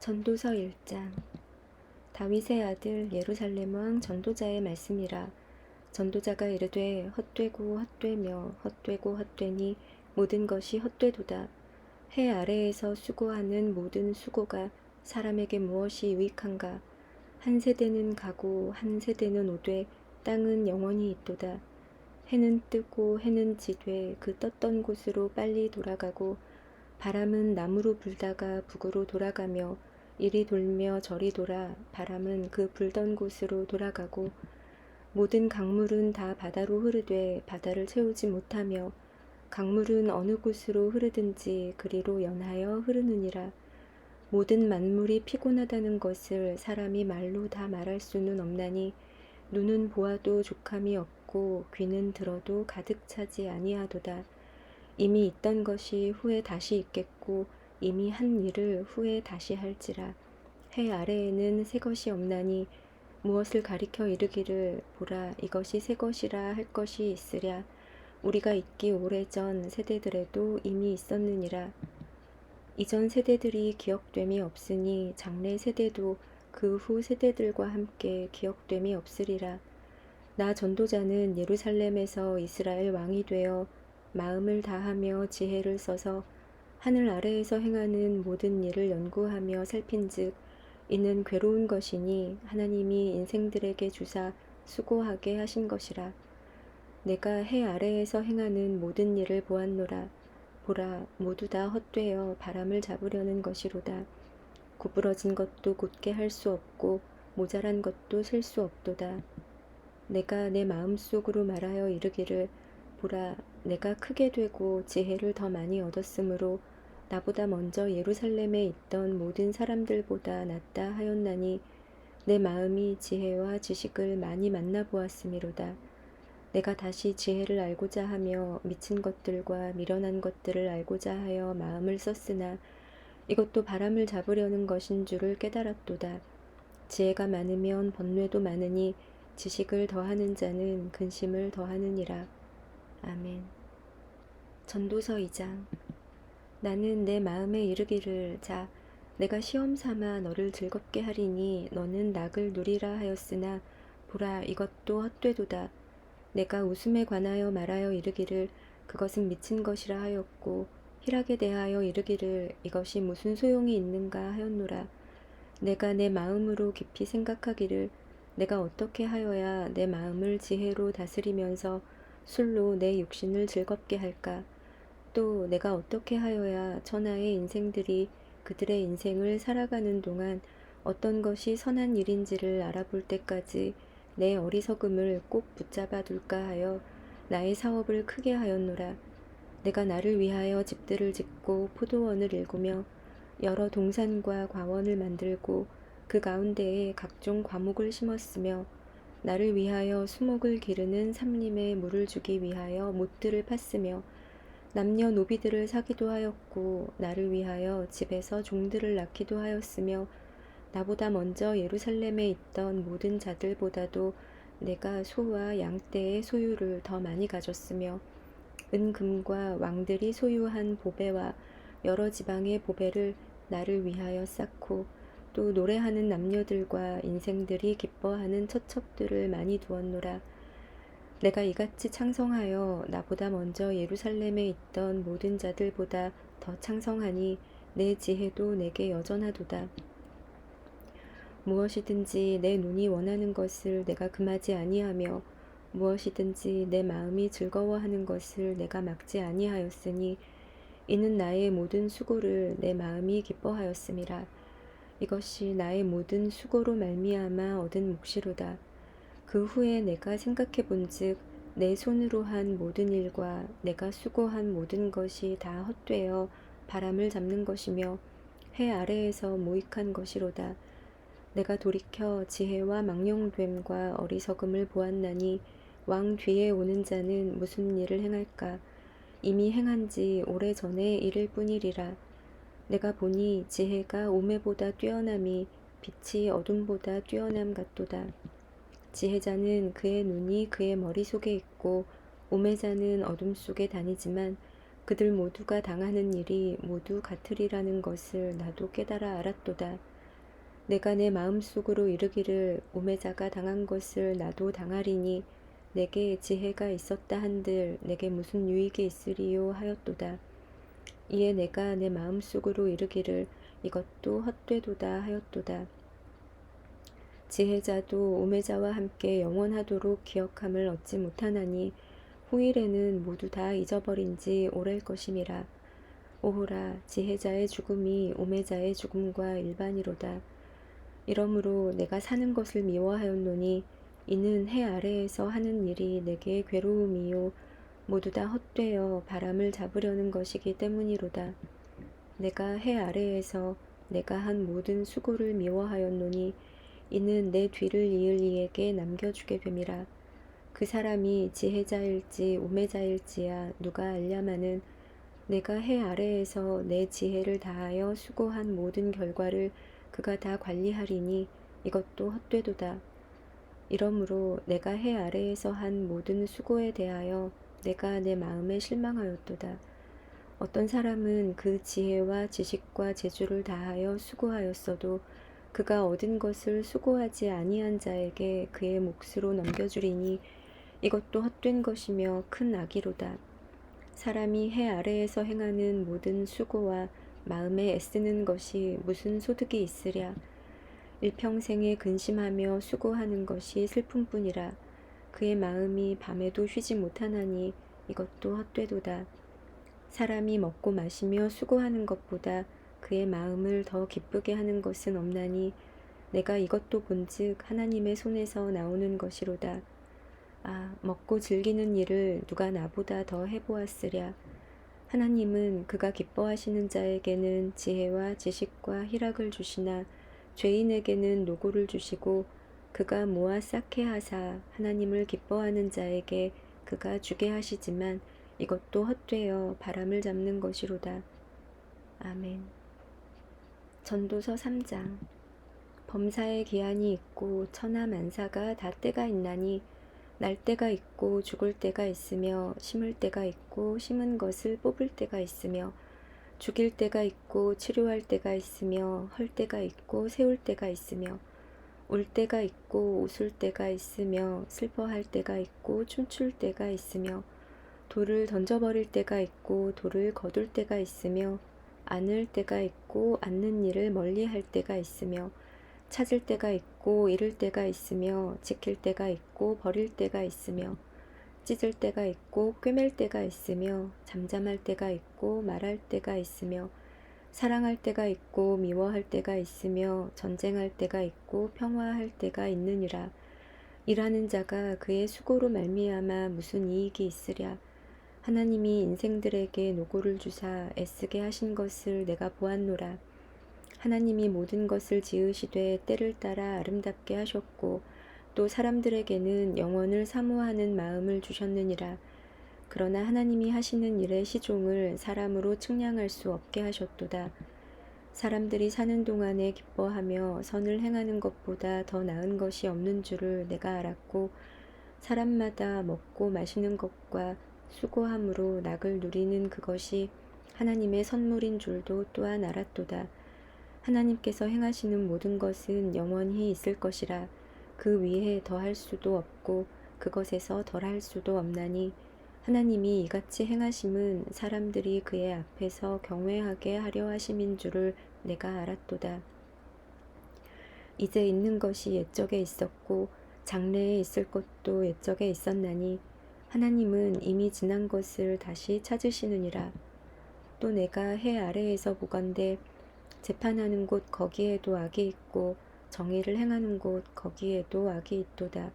전도서 1장. 다윗의 아들 예루살렘 왕 전도자의 말씀이라. 전도자가 이르되 헛되고 헛되며 헛되고 헛되니 모든 것이 헛되도다. 해 아래에서 수고하는 모든 수고가 사람에게 무엇이 유익한가. 한 세대는 가고 한 세대는 오되 땅은 영원히 있도다. 해는 뜨고 해는 지되 그 떴던 곳으로 빨리 돌아가고 바람은 남으로 불다가 북으로 돌아가며 이리 돌며 저리 돌아 바람은 그 불던 곳으로 돌아가고 모든 강물은 다 바다로 흐르되 바다를 채우지 못하며 강물은 어느 곳으로 흐르든지 그리로 연하여 흐르느니라. 모든 만물이 피곤하다는 것을 사람이 말로 다 말할 수는 없나니 눈은 보아도 족함이 없고 귀는 들어도 가득 차지 아니하도다. 이미 있던 것이 후에 다시 있겠고 이미 한 일을 후에 다시 할지라. 해 아래에는 새 것이 없나니 무엇을 가리켜 이르기를 보라 이것이 새 것이라 할 것이 있으랴. 우리가 있기 오래전 세대들에도 이미 있었느니라. 이전 세대들이 기억됨이 없으니 장래 세대도 그 후 세대들과 함께 기억됨이 없으리라. 나 전도자는 예루살렘에서 이스라엘 왕이 되어 마음을 다하며 지혜를 써서 하늘 아래에서 행하는 모든 일을 연구하며 살핀즉 이는 괴로운 것이니 하나님이 인생들에게 주사 수고하게 하신 것이라. 내가 해 아래에서 행하는 모든 일을 보았노라. 보라 모두 다 헛되어 바람을 잡으려는 것이로다. 구부러진 것도 곧게 할 수 없고 모자란 것도 셀 수 없도다. 내가 내 마음속으로 말하여 이르기를 보라 내가 크게 되고 지혜를 더 많이 얻었으므로 나보다 먼저 예루살렘에 있던 모든 사람들보다 낫다 하였나니 내 마음이 지혜와 지식을 많이 만나보았음이로다. 내가 다시 지혜를 알고자 하며 미친 것들과 미련한 것들을 알고자 하여 마음을 썼으나 이것도 바람을 잡으려는 것인 줄을 깨달았도다. 지혜가 많으면 번뇌도 많으니 지식을 더하는 자는 근심을 더하느니라. 아멘. 전도서 2장. 나는 내 마음에 이르기를 자 내가 시험 삼아 너를 즐겁게 하리니 너는 낙을 누리라 하였으나 보라 이것도 헛되도다. 내가 웃음에 관하여 말하여 이르기를 그것은 미친 것이라 하였고 희락에 대하여 이르기를 이것이 무슨 소용이 있는가 하였노라. 내가 내 마음으로 깊이 생각하기를 내가 어떻게 하여야 내 마음을 지혜로 다스리면서 술로 내 육신을 즐겁게 할까? 또 내가 어떻게 하여야 천하의 인생들이 그들의 인생을 살아가는 동안 어떤 것이 선한 일인지를 알아볼 때까지 내 어리석음을 꼭 붙잡아 둘까 하여 나의 사업을 크게 하였노라. 내가 나를 위하여 집들을 짓고 포도원을 일구며 여러 동산과 과원을 만들고 그 가운데에 각종 과목을 심었으며 나를 위하여 수목을 기르는 삼림에 물을 주기 위하여 못들을 팠으며 남녀노비들을 사기도 하였고 나를 위하여 집에서 종들을 낳기도 하였으며 나보다 먼저 예루살렘에 있던 모든 자들보다도 내가 소와 양떼의 소유를 더 많이 가졌으며 은금과 왕들이 소유한 보배와 여러 지방의 보배를 나를 위하여 쌓고 또 노래하는 남녀들과 인생들이 기뻐하는 처첩들을 많이 두었노라. 내가 이같이 창성하여 나보다 먼저 예루살렘에 있던 모든 자들보다 더 창성하니 내 지혜도 내게 여전하도다. 무엇이든지 내 눈이 원하는 것을 내가 금하지 아니하며 무엇이든지 내 마음이 즐거워하는 것을 내가 막지 아니하였으니 이는 나의 모든 수고를 내 마음이 기뻐하였음이라. 이것이 나의 모든 수고로 말미암아 얻은 몫이로다. 그 후에 내가 생각해 본즉 내 손으로 한 모든 일과 내가 수고한 모든 것이 다 헛되어 바람을 잡는 것이며 해 아래에서 모익한 것이로다. 내가 돌이켜 지혜와 망령됨과 어리석음을 보았나니 왕 뒤에 오는 자는 무슨 일을 행할까? 이미 행한 지 오래전에 이를 뿐이리라. 내가 보니 지혜가 오매보다 뛰어남이 빛이 어둠보다 뛰어남 같도다. 지혜자는 그의 눈이 그의 머릿속에 있고 오매자는 어둠 속에 다니지만 그들 모두가 당하는 일이 모두 같으리라는 것을 나도 깨달아 알았도다. 내가 내 마음속으로 이르기를 우매자가 당한 것을 나도 당하리니 내게 지혜가 있었다 한들 내게 무슨 유익이 있으리요 하였도다. 이에 내가 내 마음속으로 이르기를 이것도 헛되도다 하였도다. 지혜자도 우매자와 함께 영원하도록 기억함을 얻지 못하나니 후일에는 모두 다 잊어버린 지 오랠 것임이라. 오호라, 지혜자의 죽음이 우매자의 죽음과 일반이로다. 이러므로 내가 사는 것을 미워하였노니 이는 해 아래에서 하는 일이 내게 괴로움이요 모두 다 헛되어 바람을 잡으려는 것이기 때문이로다. 내가 해 아래에서 내가 한 모든 수고를 미워하였노니 이는 내 뒤를 이을 이에게 남겨주게 됨이라. 그 사람이 지혜자일지 우매자일지야 누가 알랴마는 내가 해 아래에서 내 지혜를 다하여 수고한 모든 결과를 그가 다 관리하리니 이것도 헛되도다. 이러므로 내가 해 아래에서 한 모든 수고에 대하여 내가 내 마음에 실망하였도다. 어떤 사람은 그 지혜와 지식과 재주를 다하여 수고하였어도 그가 얻은 것을 수고하지 아니한 자에게 그의 몫으로 넘겨주리니 이것도 헛된 것이며 큰 악이로다. 사람이 해 아래에서 행하는 모든 수고와 마음에 애쓰는 것이 무슨 소득이 있으랴. 일평생에 근심하며 수고하는 것이 슬픔뿐이라. 그의 마음이 밤에도 쉬지 못하나니 이것도 헛되도다. 사람이 먹고 마시며 수고하는 것보다 그의 마음을 더 기쁘게 하는 것은 없나니 내가 이것도 본즉 하나님의 손에서 나오는 것이로다. 아, 먹고 즐기는 일을 누가 나보다 더 해보았으랴. 하나님은 그가 기뻐하시는 자에게는 지혜와 지식과 희락을 주시나 죄인에게는 노고를 주시고 그가 모아 쌓게 하사 하나님을 기뻐하는 자에게 그가 주게 하시지만 이것도 헛되어 바람을 잡는 것이로다. 아멘. 전도서 3장. 범사에 기한이 있고 천하 만사가 다 때가 있나니 날 때가 있고 죽을 때가 있으며 심을 때가 있고 심은 것을 뽑을 때가 있으며 죽일 때가 있고 치료할 때가 있으며 헐 때가 있고 세울 때가 있으며 울 때가 있고 웃을 때가 있으며 슬퍼할 때가 있고 춤출 때가 있으며 돌을 던져버릴 때가 있고 돌을 거둘 때가 있으며 안을 때가 있고 앉는 일을 멀리할 때가 있으며 찾을 때가 있고 잃을 때가 있으며 지킬 때가 있고 버릴 때가 있으며 찢을 때가 있고 꿰맬 때가 있으며 잠잠할 때가 있고 말할 때가 있으며 사랑할 때가 있고 미워할 때가 있으며 전쟁할 때가 있고 평화할 때가 있느니라. 일하는 자가 그의 수고로 말미암아 무슨 이익이 있으랴. 하나님이 인생들에게 노고를 주사 애쓰게 하신 것을 내가 보았노라. 하나님이 모든 것을 지으시되 때를 따라 아름답게 하셨고 또 사람들에게는 영원을 사모하는 마음을 주셨느니라. 그러나 하나님이 하시는 일의 시종을 사람으로 측량할 수 없게 하셨도다. 사람들이 사는 동안에 기뻐하며 선을 행하는 것보다 더 나은 것이 없는 줄을 내가 알았고 사람마다 먹고 마시는 것과 수고함으로 낙을 누리는 그것이 하나님의 선물인 줄도 또한 알았도다. 하나님께서 행하시는 모든 것은 영원히 있을 것이라. 그 위에 더할 수도 없고 그것에서 덜할 수도 없나니 하나님이 이같이 행하심은 사람들이 그의 앞에서 경외하게 하려 하심인 줄을 내가 알았도다. 이제 있는 것이 옛적에 있었고 장래에 있을 것도 옛적에 있었나니 하나님은 이미 지난 것을 다시 찾으시느니라. 또 내가 해 아래에서 보건대 재판하는 곳 거기에도 악이 있고 정의를 행하는 곳 거기에도 악이 있도다.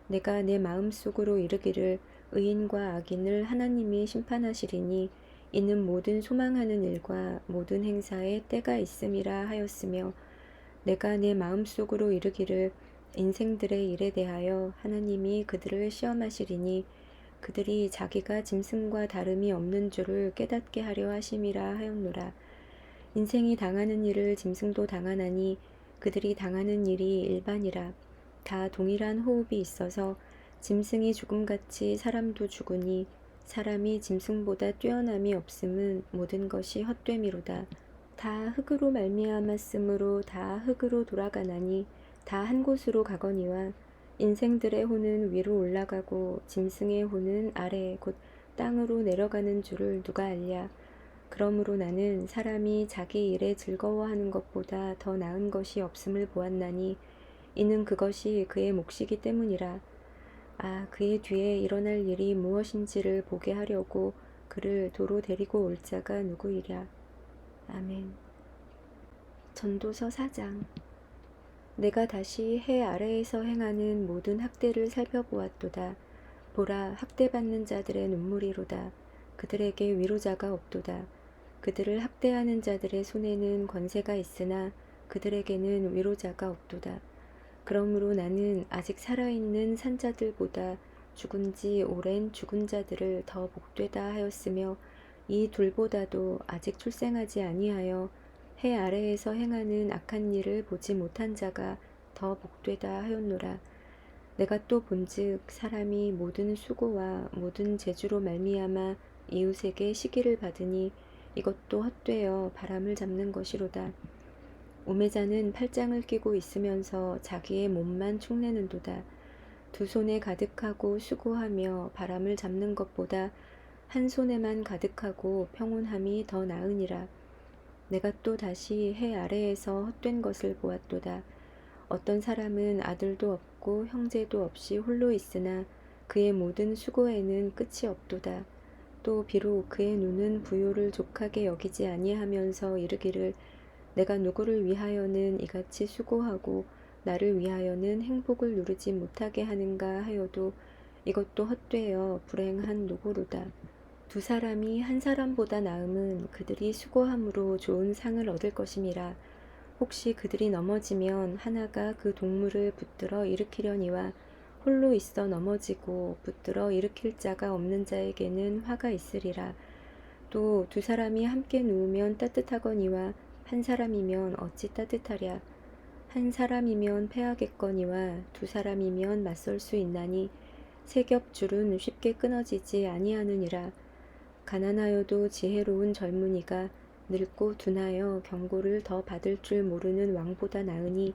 내가 내 마음속으로 이르기를 의인과 악인을 하나님이 심판하시리니 이는 모든 소망하는 일과 모든 행사에 때가 있음이라 하였으며 내가 내 마음속으로 이르기를 인생들의 일에 대하여 하나님이 그들을 시험하시리니 그들이 자기가 짐승과 다름이 없는 줄을 깨닫게 하려 하심이라 하였노라. 인생이 당하는 일을 짐승도 당하나니 그들이 당하는 일이 일반이라. 다 동일한 호흡이 있어서 짐승이 죽음같이 사람도 죽으니 사람이 짐승보다 뛰어남이 없음은 모든 것이 헛됨이로다. 다 흙으로 말미암았으므로 다 흙으로 돌아가나니 다 한 곳으로 가거니와 인생들의 혼은 위로 올라가고 짐승의 혼은 아래 곧 땅으로 내려가는 줄을 누가 알랴. 그러므로 나는 사람이 자기 일에 즐거워하는 것보다 더 나은 것이 없음을 보았나니 이는 그것이 그의 몫이기 때문이라. 그의 뒤에 일어날 일이 무엇인지를 보게 하려고 그를 도로 데리고 올 자가 누구이랴. 아멘. 전도서 4장. 내가 다시 해 아래에서 행하는 모든 학대를 살펴보았도다. 보라, 학대받는 자들의 눈물이로다. 그들에게 위로자가 없도다. 그들을 학대하는 자들의 손에는 권세가 있으나 그들에게는 위로자가 없도다. 그러므로 나는 아직 살아있는 산자들보다 죽은 지 오랜 죽은 자들을 더 복되다 하였으며 이 둘보다도 아직 출생하지 아니하여 해 아래에서 행하는 악한 일을 보지 못한 자가 더 복되다 하였노라. 내가 또 본즉 사람이 모든 수고와 모든 재주로 말미암아 이웃에게 시기를 받으니 이것도 헛되어 바람을 잡는 것이로다. 우매자는 팔짱을 끼고 있으면서 자기의 몸만 축내는도다. 두 손에 가득하고 수고하며 바람을 잡는 것보다 한 손에만 가득하고 평온함이 더 나으니라. 내가 또 다시 해 아래에서 헛된 것을 보았도다. 어떤 사람은 아들도 없고 형제도 없이 홀로 있으나 그의 모든 수고에는 끝이 없도다. 또 비록 그의 눈은 부요를 족하게 여기지 아니하면서 이르기를 내가 누구를 위하여는 이같이 수고하고 나를 위하여는 행복을 누르지 못하게 하는가 하여도 이것도 헛되어 불행한 노고로다. 두 사람이 한 사람보다 나음은 그들이 수고함으로 좋은 상을 얻을 것임이라. 혹시 그들이 넘어지면 하나가 그 동물을 붙들어 일으키려니와 홀로 있어 넘어지고 붙들어 일으킬 자가 없는 자에게는 화가 있으리라. 또 두 사람이 함께 누우면 따뜻하거니와 한 사람이면 어찌 따뜻하랴. 한 사람이면 패하겠거니와 두 사람이면 맞설 수 있나니 세 겹 줄은 쉽게 끊어지지 아니하느니라. 가난하여도 지혜로운 젊은이가 늙고 둔하여 경고를 더 받을 줄 모르는 왕보다 나으니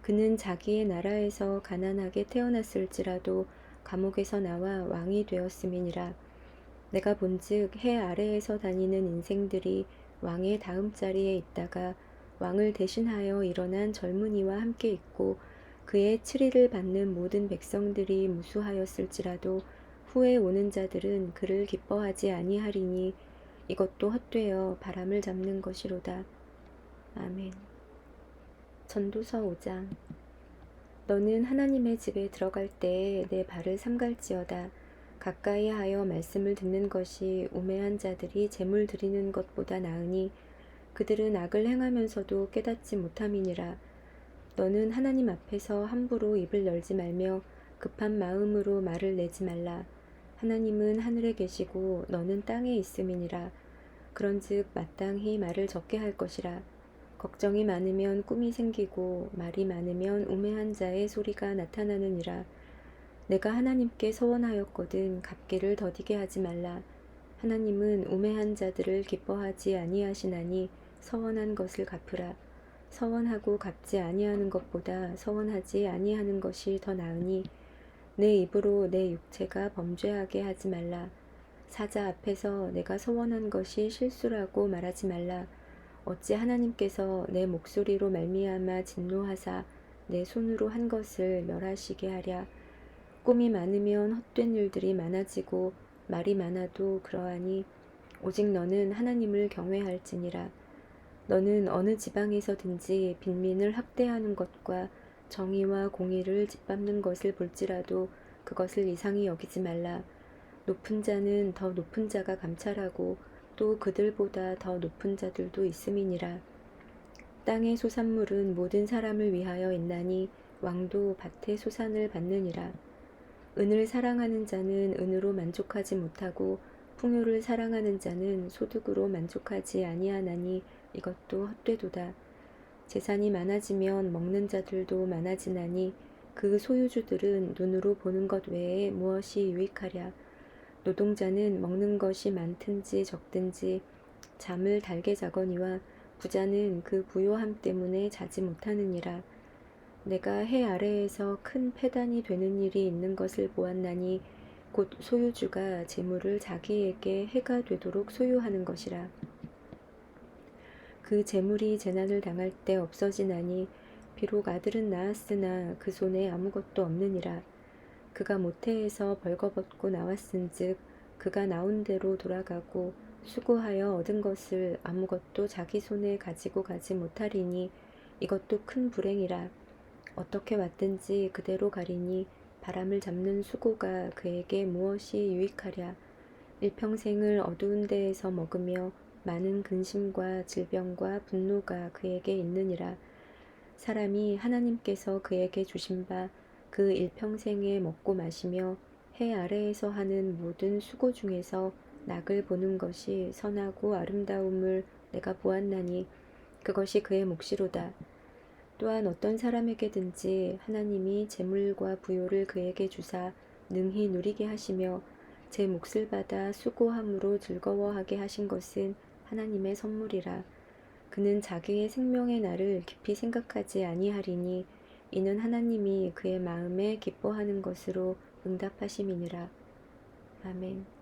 그는 자기의 나라에서 가난하게 태어났을지라도 감옥에서 나와 왕이 되었음이니라. 내가 본즉 해 아래에서 다니는 인생들이 왕의 다음 자리에 있다가 왕을 대신하여 일어난 젊은이와 함께 있고 그의 치리를 받는 모든 백성들이 무수하였을지라도 후에 오는 자들은 그를 기뻐하지 아니하리니 이것도 헛되어 바람을 잡는 것이로다. 아멘. 전도서 5장. 너는 하나님의 집에 들어갈 때에 내 발을 삼갈지어다. 가까이 하여 말씀을 듣는 것이 우매한 자들이 제물 드리는 것보다 나으니 그들은 악을 행하면서도 깨닫지 못함이니라. 너는 하나님 앞에서 함부로 입을 열지 말며 급한 마음으로 말을 내지 말라. 하나님은 하늘에 계시고 너는 땅에 있음이니라. 그런즉 마땅히 말을 적게 할 것이라. 걱정이 많으면 꿈이 생기고 말이 많으면 우매한 자의 소리가 나타나느니라. 내가 하나님께 서원하였거든 갚기를 더디게 하지 말라. 하나님은 우매한 자들을 기뻐하지 아니하시나니 서원한 것을 갚으라. 서원하고 갚지 아니하는 것보다 서원하지 아니하는 것이 더 나으니 내 입으로 내 육체가 범죄하게 하지 말라. 사자 앞에서 내가 서원한 것이 실수라고 말하지 말라. 어찌 하나님께서 내 목소리로 말미암아 진노하사 내 손으로 한 것을 멸하시게 하랴. 꿈이 많으면 헛된 일들이 많아지고 말이 많아도 그러하니 오직 너는 하나님을 경외할지니라. 너는 어느 지방에서든지 빈민을 학대하는 것과 정의와 공의를 짓밟는 것을 볼지라도 그것을 이상히 여기지 말라. 높은 자는 더 높은 자가 감찰하고 또 그들보다 더 높은 자들도 있음이니라. 땅의 소산물은 모든 사람을 위하여 있나니 왕도 밭의 소산을 받느니라. 은을 사랑하는 자는 은으로 만족하지 못하고 풍요를 사랑하는 자는 소득으로 만족하지 아니하나니 이것도 헛되도다. 재산이 많아지면 먹는 자들도 많아지나니 그 소유주들은 눈으로 보는 것 외에 무엇이 유익하랴. 노동자는 먹는 것이 많든지 적든지 잠을 달게 자거니와 부자는 그 부요함 때문에 자지 못하느니라. 내가 해 아래에서 큰 패단이 되는 일이 있는 것을 보았나니 곧 소유주가 재물을 자기에게 해가 되도록 소유하는 것이라. 그 재물이 재난을 당할 때 없어지나니 비록 아들은 낳았으나 그 손에 아무것도 없느니라. 그가 모태에서 벌거벗고 나왔은즉 그가 나온 대로 돌아가고 수고하여 얻은 것을 아무것도 자기 손에 가지고 가지 못하리니 이것도 큰 불행이라. 어떻게 왔든지 그대로 가리니 바람을 잡는 수고가 그에게 무엇이 유익하랴. 일평생을 어두운 데에서 먹으며 많은 근심과 질병과 분노가 그에게 있느니라. 사람이 하나님께서 그에게 주신 바 그 일평생에 먹고 마시며 해 아래에서 하는 모든 수고 중에서 낙을 보는 것이 선하고 아름다움을 내가 보았나니 그것이 그의 몫이로다. 또한 어떤 사람에게든지 하나님이 재물과 부요를 그에게 주사 능히 누리게 하시며 제 몫을 받아 수고함으로 즐거워하게 하신 것은 하나님의 선물이라. 그는 자기의 생명의 날을 깊이 생각하지 아니하리니 이는 하나님이 그의 마음에 기뻐하는 것으로 응답하심이니라. 아멘.